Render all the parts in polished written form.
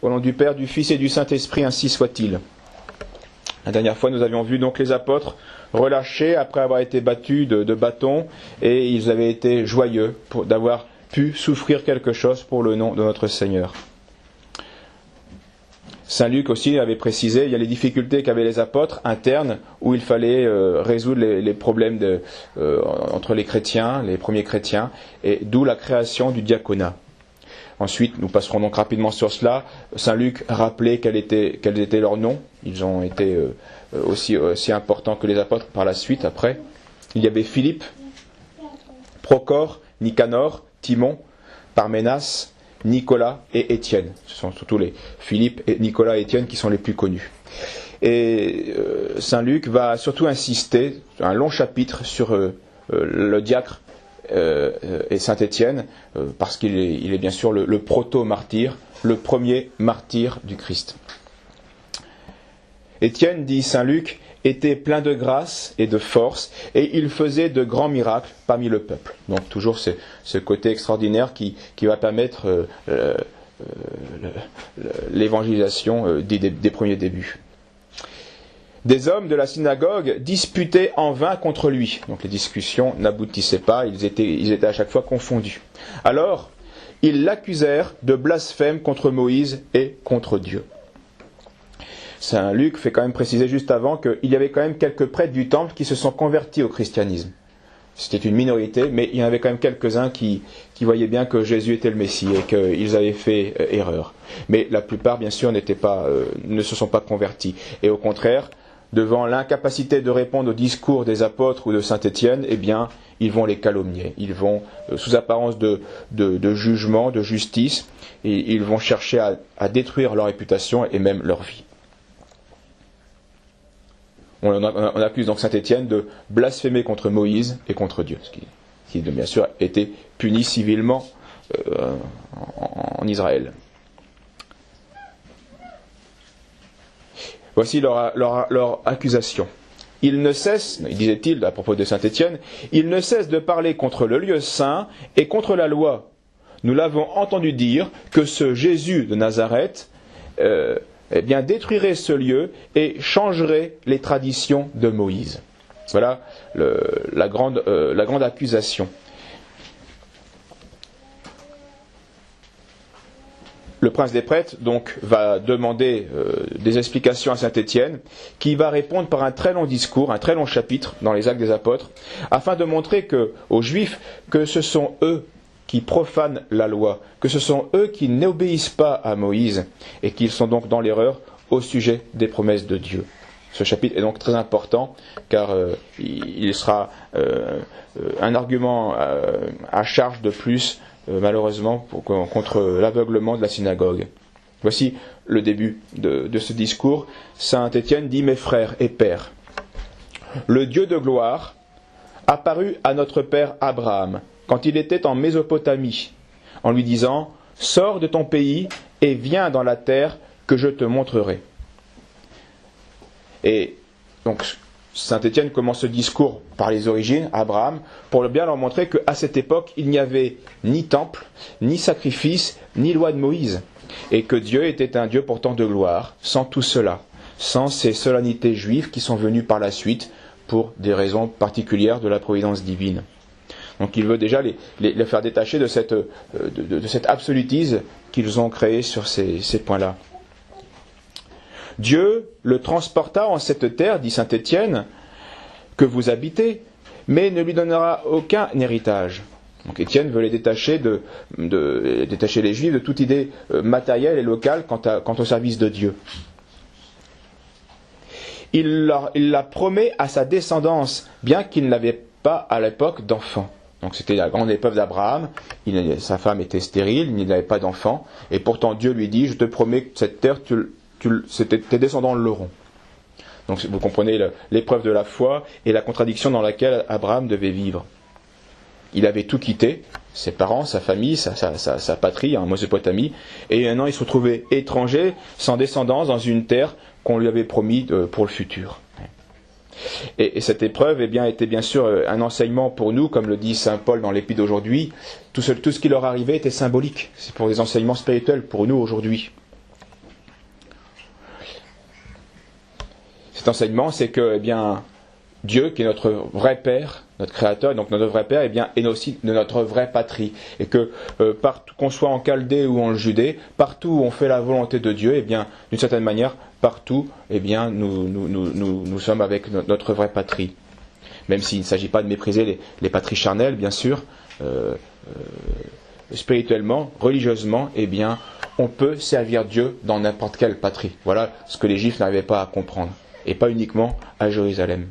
Au nom du Père, du Fils et du Saint-Esprit, ainsi soit-il. La dernière fois, nous avions vu donc les apôtres relâchés après avoir été battus de bâtons, et ils avaient été joyeux d'avoir pu souffrir quelque chose pour le nom de notre Seigneur. Saint Luc aussi avait précisé, il y a les difficultés qu'avaient les apôtres internes, où il fallait résoudre les problèmes entre les chrétiens, les premiers chrétiens, et d'où la création du diaconat. Ensuite, nous passerons donc rapidement sur cela. Saint Luc rappelait quels étaient leurs noms. Ils ont été aussi importants que les apôtres par la suite, après. Il y avait Philippe, Procore, Nicanor, Timon, Parménas, Nicolas et Étienne. Ce sont surtout les Philippe, Nicolas et Étienne qui sont les plus connus. Et Saint Luc va surtout insister, un long chapitre, sur le diacre et Saint Étienne, parce qu'il est bien sûr le proto-martyr, le premier martyr du Christ. Étienne, dit Saint Luc, était plein de grâce et de force, et il faisait de grands miracles parmi le peuple. Donc toujours ce côté extraordinaire qui va permettre l'évangélisation des premiers débuts. Des hommes de la synagogue disputaient en vain contre lui. Donc les discussions n'aboutissaient pas, ils étaient à chaque fois confondus. Alors, ils l'accusèrent de blasphème contre Moïse et contre Dieu. Saint Luc fait quand même préciser juste avant qu'il y avait quand même quelques prêtres du temple qui se sont convertis au christianisme. C'était une minorité, mais il y en avait quand même quelques-uns qui voyaient bien que Jésus était le Messie et qu'ils avaient fait erreur. Mais la plupart, bien sûr, ne se sont pas convertis. Et au contraire, devant l'incapacité de répondre au discours des apôtres ou de Saint Étienne, eh bien, ils vont les calomnier. Ils vont, sous apparence de jugement, de justice, et ils vont chercher à détruire leur réputation et même leur vie. On accuse donc Saint Étienne de blasphémer contre Moïse et contre Dieu, ce qui bien sûr été puni civilement en Israël. Voici leur accusation. Il ne cesse, disait-il à propos de Saint Étienne, il ne cesse de parler contre le lieu saint et contre la loi. Nous l'avons entendu dire que ce Jésus de Nazareth détruirait ce lieu et changerait les traditions de Moïse. Voilà la grande accusation. Le prince des prêtres donc va demander des explications à Saint Étienne, qui va répondre par un très long discours, un très long chapitre dans les Actes des Apôtres, afin de montrer aux Juifs que ce sont eux qui profanent la loi, que ce sont eux qui n'obéissent pas à Moïse et qu'ils sont donc dans l'erreur au sujet des promesses de Dieu. Ce chapitre est donc très important car il sera un argument à charge de plus, malheureusement, contre l'aveuglement de la synagogue. Voici le début de ce discours. Saint Étienne dit « Mes frères et pères, le Dieu de gloire apparut à notre père Abraham quand il était en Mésopotamie, en lui disant « Sors de ton pays et viens dans la terre que je te montrerai. » Et donc, Saint Étienne commence ce discours par les origines, Abraham, pour bien leur montrer qu'à cette époque, il n'y avait ni temple, ni sacrifice, ni loi de Moïse, et que Dieu était un Dieu pourtant de gloire, sans tout cela, sans ces solennités juives qui sont venues par la suite pour des raisons particulières de la providence divine. Donc il veut déjà les faire détacher de cette absolutisme qu'ils ont créé sur ces points-là. Dieu le transporta en cette terre, dit saint Étienne, que vous habitez, mais ne lui donnera aucun héritage. Donc Étienne veut les détacher détacher les Juifs de toute idée matérielle et locale quant au service de Dieu. Il la promet à sa descendance, bien qu'il n'avait pas à l'époque d'enfant. Donc c'était la grande épreuve d'Abraham, sa femme était stérile, il n'avait pas d'enfant, et pourtant Dieu lui dit, je te promets que cette terre, tes descendants l'auront. Donc vous comprenez l'épreuve de la foi et la contradiction dans laquelle Abraham devait vivre. Il avait tout quitté, ses parents, sa famille, sa patrie en Mésopotamie, et maintenant il se retrouvait étranger, sans descendance, dans une terre qu'on lui avait promis pour le futur. Et cette épreuve était bien sûr un enseignement pour nous, comme le dit saint Paul dans l'Épître d'aujourd'hui. Tout ce qui leur arrivait était symbolique. C'est pour des enseignements spirituels pour nous aujourd'hui. Cet enseignement, c'est que Dieu, qui est notre vrai Père, notre Créateur, donc notre vrai Père, est aussi de notre vraie patrie. Et que partout, qu'on soit en Chaldée ou en Judée, partout où on fait la volonté de Dieu, d'une certaine manière, partout, nous sommes avec notre vraie patrie. Même s'il ne s'agit pas de mépriser les patries charnelles, bien sûr, spirituellement, religieusement, on peut servir Dieu dans n'importe quelle patrie. Voilà ce que les Juifs n'arrivaient pas à comprendre. Et pas uniquement à Jérusalem.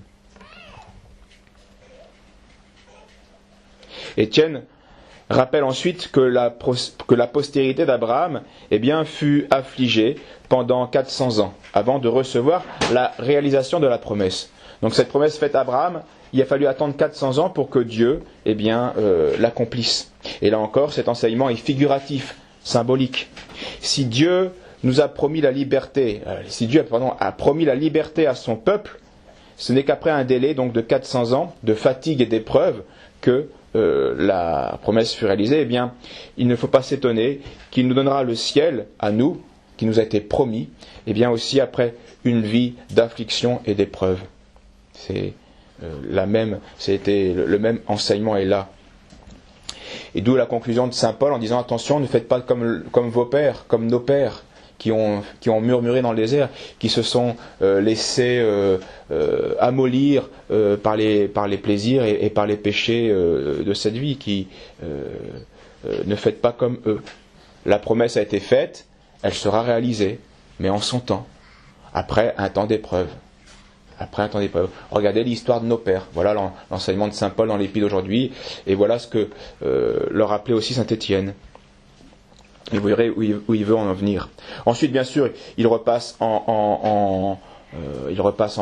Étienne rappelle ensuite que la postérité d'Abraham fut affligée pendant 400 ans avant de recevoir la réalisation de la promesse. Donc cette promesse faite à Abraham, il a fallu attendre 400 ans pour que Dieu l'accomplisse. Et là encore, cet enseignement est figuratif, symbolique. Si Dieu nous a promis la liberté, a promis la liberté à son peuple, ce n'est qu'après un délai donc de 400 ans de fatigue et d'épreuve que la promesse fut réalisée. Il ne faut pas s'étonner qu'il nous donnera le ciel à nous, qui nous a été promis, aussi après une vie d'affliction et d'épreuve. C'est le même enseignement est là. Et d'où la conclusion de saint Paul en disant attention, ne faites pas comme vos pères, comme nos pères, qui ont murmuré dans le désert, qui se sont laissés amollir par les plaisirs et par les péchés de cette vie, qui ne faites pas comme eux. La promesse a été faite, elle sera réalisée, mais en son temps, après un temps d'épreuve. Regardez l'histoire de nos pères. Voilà l'enseignement de saint Paul dans l'Épître d'aujourd'hui, et voilà ce que leur rappelait aussi saint Étienne. Et vous verrez où il veut en venir. Ensuite, bien sûr, il repasse en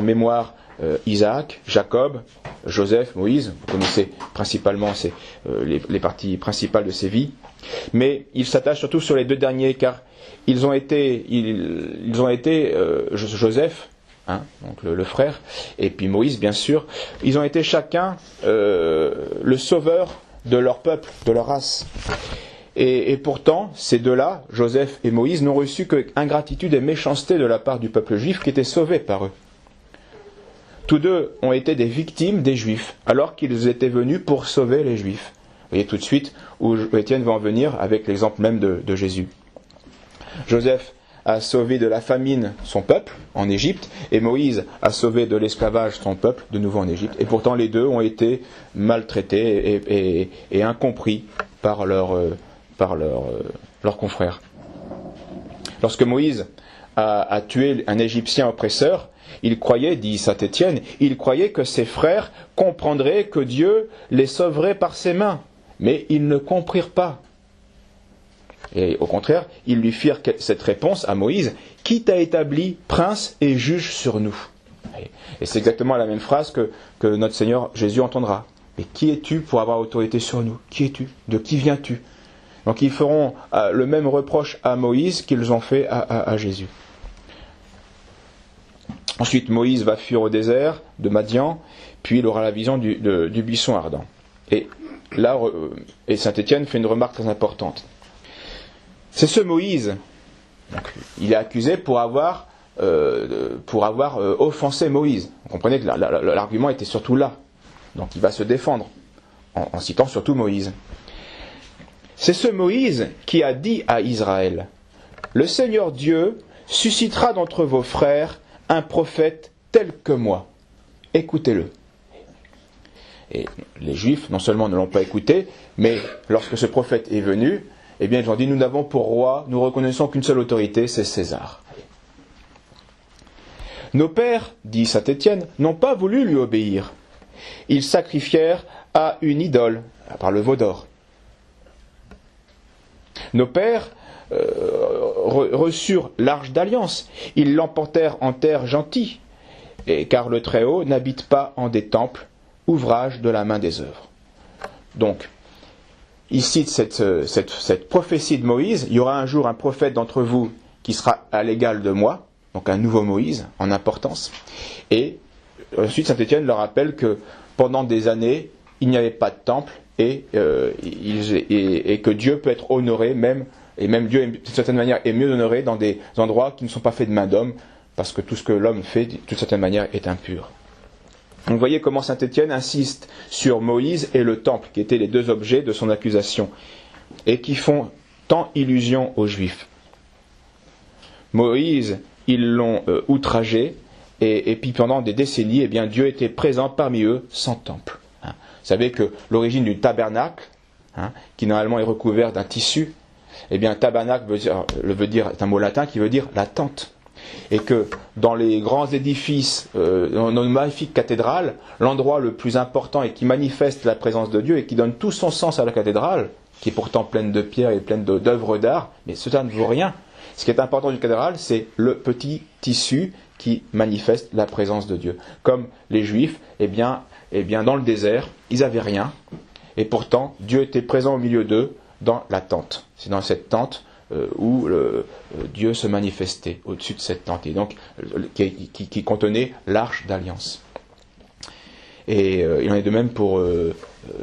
mémoire Isaac, Jacob, Joseph, Moïse. Vous connaissez principalement les parties principales de ces vies. Mais il s'attache surtout sur les deux derniers, car ils ont été Joseph, donc le frère, et puis Moïse, bien sûr, ils ont été chacun le sauveur de leur peuple, de leur race. Et pourtant, ces deux-là, Joseph et Moïse, n'ont reçu que ingratitude et méchanceté de la part du peuple juif qui était sauvé par eux. Tous deux ont été des victimes des Juifs, alors qu'ils étaient venus pour sauver les Juifs. Vous voyez tout de suite où Étienne va en venir avec l'exemple même de Jésus. Joseph a sauvé de la famine son peuple en Égypte, et Moïse a sauvé de l'esclavage son peuple de nouveau en Égypte. Et pourtant les deux ont été maltraités et incompris par leurs confrères. Lorsque Moïse a tué un Égyptien oppresseur, il croyait, dit saint Étienne, que ses frères comprendraient que Dieu les sauverait par ses mains. Mais ils ne comprirent pas. Et au contraire, ils lui firent cette réponse à Moïse: « Qui t'a établi prince et juge sur nous ?» Et c'est exactement la même phrase que notre Seigneur Jésus entendra. « Mais qui es-tu pour avoir autorité sur nous ? Qui es-tu ? De qui viens-tu » Donc ils feront le même reproche à Moïse qu'ils ont fait à Jésus. Ensuite, Moïse va fuir au désert de Madian, puis il aura la vision du buisson ardent. Et là, saint Étienne fait une remarque très importante. C'est ce Moïse, donc, il est accusé pour avoir offensé Moïse. Vous comprenez que l'argument était surtout là. Donc il va se défendre en citant surtout Moïse. C'est ce Moïse qui a dit à Israël: « Le Seigneur Dieu suscitera d'entre vos frères un prophète tel que moi. Écoutez-le. » Et les Juifs, non seulement ne l'ont pas écouté, mais lorsque ce prophète est venu, ils ont dit: « Nous n'avons pour roi, nous reconnaissons qu'une seule autorité, c'est César. » Nos pères, dit saint Étienne, n'ont pas voulu lui obéir. Ils sacrifièrent à une idole, par le veau d'or. Nos pères reçurent l'arche d'alliance. Ils l'emportèrent en terre gentille, car le Très-Haut n'habite pas en des temples, ouvrage de la main des œuvres. Donc, il cite cette prophétie de Moïse: il y aura un jour un prophète d'entre vous qui sera à l'égal de moi, donc un nouveau Moïse en importance. Et ensuite, saint Étienne leur rappelle que pendant des années, il n'y avait pas de temple et que Dieu peut être honoré, et même Dieu, d'une certaine manière, est mieux honoré dans des endroits qui ne sont pas faits de main d'homme, parce que tout ce que l'homme fait, d'une certaine manière, est impur. Donc vous voyez comment saint Étienne insiste sur Moïse et le temple, qui étaient les deux objets de son accusation, et qui font tant illusion aux Juifs. Moïse, ils l'ont outragé, et puis pendant des décennies, eh bien, Dieu était présent parmi eux sans temple. Vous savez que l'origine du tabernacle, qui normalement est recouvert d'un tissu, eh bien, tabernacle est un mot latin qui veut dire la tente. Et que dans les grands édifices, dans nos magnifiques cathédrales, l'endroit le plus important et qui manifeste la présence de Dieu et qui donne tout son sens à la cathédrale, qui est pourtant pleine de pierres et pleine d'œuvres d'art, mais cela ne vaut rien. Ce qui est important d'une cathédrale, c'est le petit tissu qui manifeste la présence de Dieu. Comme les Juifs, eh bien, dans le désert, ils n'avaient rien, et pourtant Dieu était présent au milieu d'eux dans la tente. C'est dans cette tente où Dieu se manifestait au-dessus de cette tente, et donc qui contenait l'arche d'alliance. Et il en est de même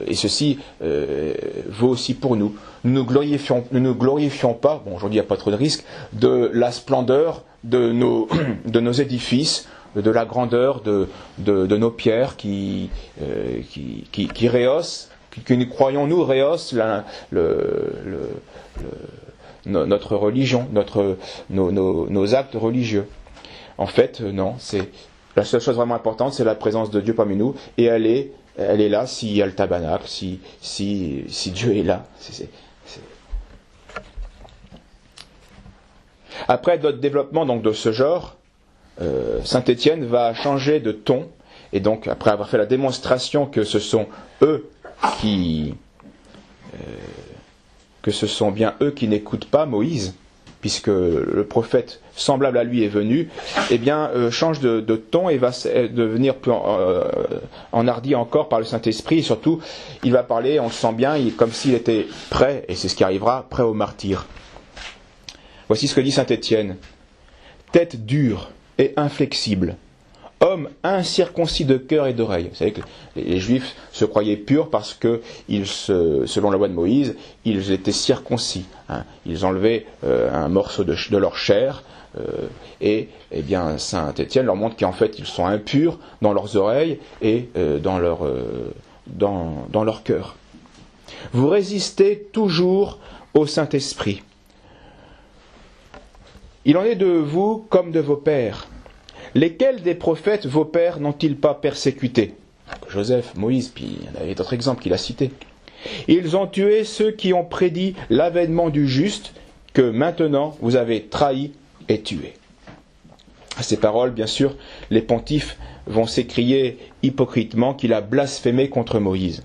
et ceci vaut aussi pour nous. Nous ne glorifions pas, bon, aujourd'hui il n'y a pas trop de risque, de la splendeur de nos édifices, de la grandeur de nos pierres qui rehaussent, que nous croyons nous rehaussent notre religion, nos actes religieux. En fait, non, la seule chose vraiment importante, c'est la présence de Dieu parmi nous, et elle est là s'il y a le tabernacle, si Dieu est là. Après d'autres développements donc de ce genre, saint Étienne va changer de ton, et donc après avoir fait la démonstration que ce sont eux que ce sont bien eux qui n'écoutent pas Moïse, puisque le prophète semblable à lui est venu, eh bien change de ton et va devenir plus enhardi encore par le Saint-Esprit, et surtout il va parler, on le sent bien, comme s'il était prêt, et c'est ce qui arrivera, prêt au martyre. Voici ce que dit saint Étienne. Tête dure et inflexible, homme incirconcis de cœur et d'oreille. Vous savez que les Juifs se croyaient purs parce que, selon la loi de Moïse, ils étaient circoncis. Ils enlevaient un morceau de leur chair, et bien saint Étienne leur montre qu'en fait ils sont impurs dans leurs oreilles et dans leur cœur. Vous résistez toujours au Saint-Esprit. Il en est de vous comme de vos pères. Lesquels des prophètes vos pères n'ont-ils pas persécutés ? Joseph, Moïse, puis il y en avait d'autres exemples qu'il a cités. Ils ont tué ceux qui ont prédit l'avènement du juste, que maintenant vous avez trahi et tué. À ces paroles, bien sûr, les pontifes vont s'écrier hypocritement qu'il a blasphémé contre Moïse.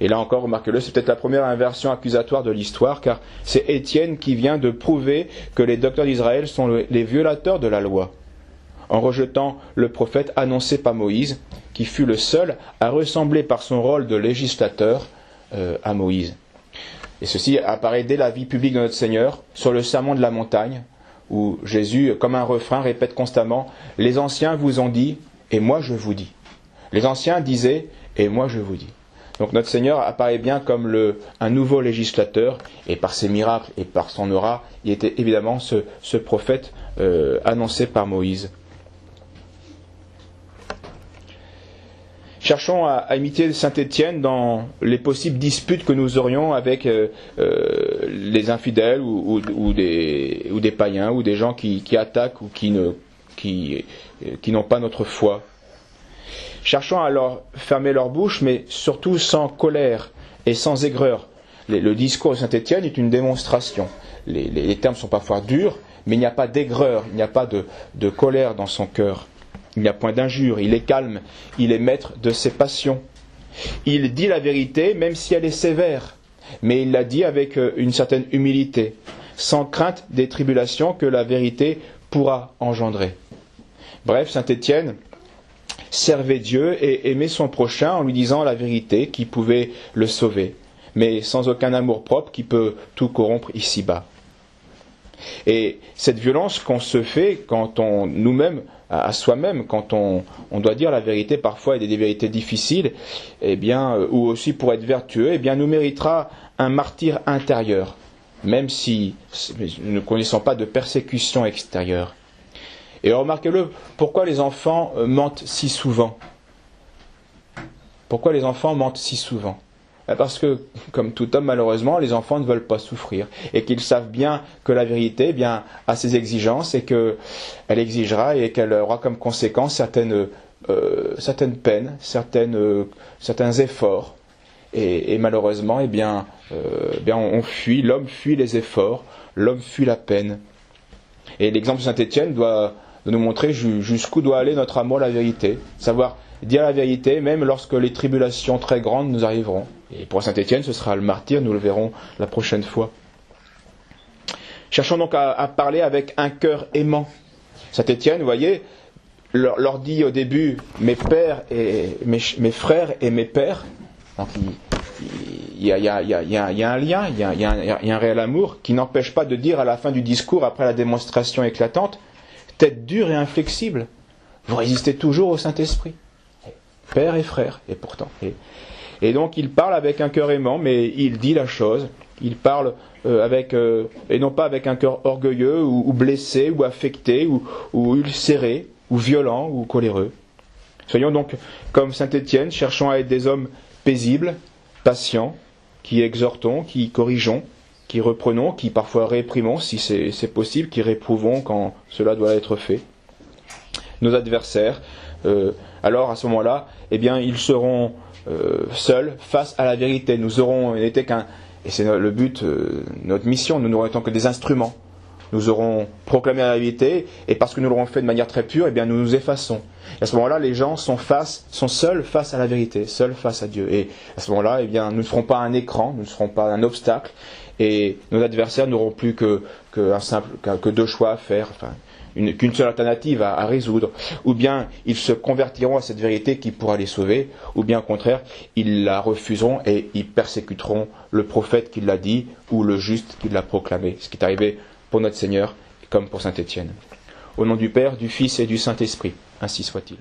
Et là encore, remarquez-le, c'est peut-être la première inversion accusatoire de l'histoire, car c'est Étienne qui vient de prouver que les docteurs d'Israël sont les violateurs de la loi, en rejetant le prophète annoncé par Moïse, qui fut le seul à ressembler par son rôle de législateur à Moïse. Et ceci apparaît dès la vie publique de notre Seigneur, sur le sermon de la montagne, où Jésus, comme un refrain, répète constamment « Les anciens vous ont dit, et moi je vous dis. Les anciens disaient, et moi je vous dis. » Donc notre Seigneur apparaît bien comme un nouveau législateur, et par ses miracles et par son aura, il était évidemment ce prophète annoncé par Moïse. Cherchons à imiter saint Étienne dans les possibles disputes que nous aurions avec les infidèles ou des païens ou des gens qui attaquent ou qui n'ont pas notre foi. Cherchons à leur fermer leur bouche, mais surtout sans colère et sans aigreur. Le discours de saint Étienne est une démonstration. Les termes sont parfois durs, mais il n'y a pas d'aigreur, il n'y a pas de colère dans son cœur. Il n'y a point d'injure, il est calme, il est maître de ses passions. Il dit la vérité, même si elle est sévère, mais il la dit avec une certaine humilité, sans crainte des tribulations que la vérité pourra engendrer. Bref, saint Étienne servait Dieu et aimait son prochain en lui disant la vérité qui pouvait le sauver, mais sans aucun amour-propre qui peut tout corrompre ici-bas. Et cette violence qu'on se fait quand nous-mêmes, à soi-même, quand on doit dire la vérité parfois et des vérités difficiles, eh bien, ou aussi pour être vertueux, eh bien, nous méritera un martyre intérieur, même si nous ne connaissons pas de persécution extérieure. Et remarquez-le, pourquoi les enfants mentent si souvent? Pourquoi les enfants mentent si souvent? Parce que, comme tout homme, malheureusement, les enfants ne veulent pas souffrir. Et qu'ils savent bien que la vérité, eh bien, a ses exigences et qu'elle exigera et qu'elle aura comme conséquence certaines peines, certains efforts. Et malheureusement, eh bien, l'homme fuit les efforts, l'homme fuit la peine. Et l'exemple de Saint-Étienne doit nous montrer jusqu'où doit aller notre amour à la vérité. Savoir dire la vérité, même lorsque les tribulations très grandes nous arriveront. Et pour Saint-Étienne, ce sera le martyr, nous le verrons la prochaine fois. Cherchons donc à parler avec un cœur aimant. Saint-Étienne, vous voyez, leur dit au début mes frères et mes pères. Donc il y a un lien, il y a un réel amour qui n'empêche pas de dire à la fin du discours, après la démonstration éclatante, tête dure et inflexible, vous résistez toujours au Saint-Esprit. Père et frère, et pourtant. Et donc il parle avec un cœur aimant, mais il dit la chose. Il parle et non pas avec un cœur orgueilleux, ou blessé, ou affecté, ou ulcéré, ou violent, ou coléreux. Soyons donc comme Saint-Étienne, cherchons à être des hommes paisibles, patients, qui exhortons, qui corrigeons, qui reprenons, qui parfois réprimons, si c'est possible, qui réprouvons quand cela doit être fait. Nos adversaires, alors à ce moment-là, eh bien, ils seront seuls face à la vérité. Nous aurons été et c'est le but, notre mission, nous n'aurons été que des instruments. Nous aurons proclamé la vérité, et parce que nous l'aurons fait de manière très pure, eh bien, nous nous effaçons. Et à ce moment-là, les gens sont seuls face à la vérité, seuls face à Dieu. Et à ce moment-là, eh bien, nous ne serons pas un écran, nous ne serons pas un obstacle, et nos adversaires n'auront plus que deux choix à faire, qu'une seule alternative à résoudre. Ou bien ils se convertiront à cette vérité qui pourra les sauver, ou bien au contraire, ils la refuseront et ils persécuteront le prophète qui l'a dit, ou le juste qui l'a proclamé. Ce qui est arrivé pour notre Seigneur, comme pour Saint-Étienne. Au nom du Père, du Fils et du Saint-Esprit, ainsi soit-il.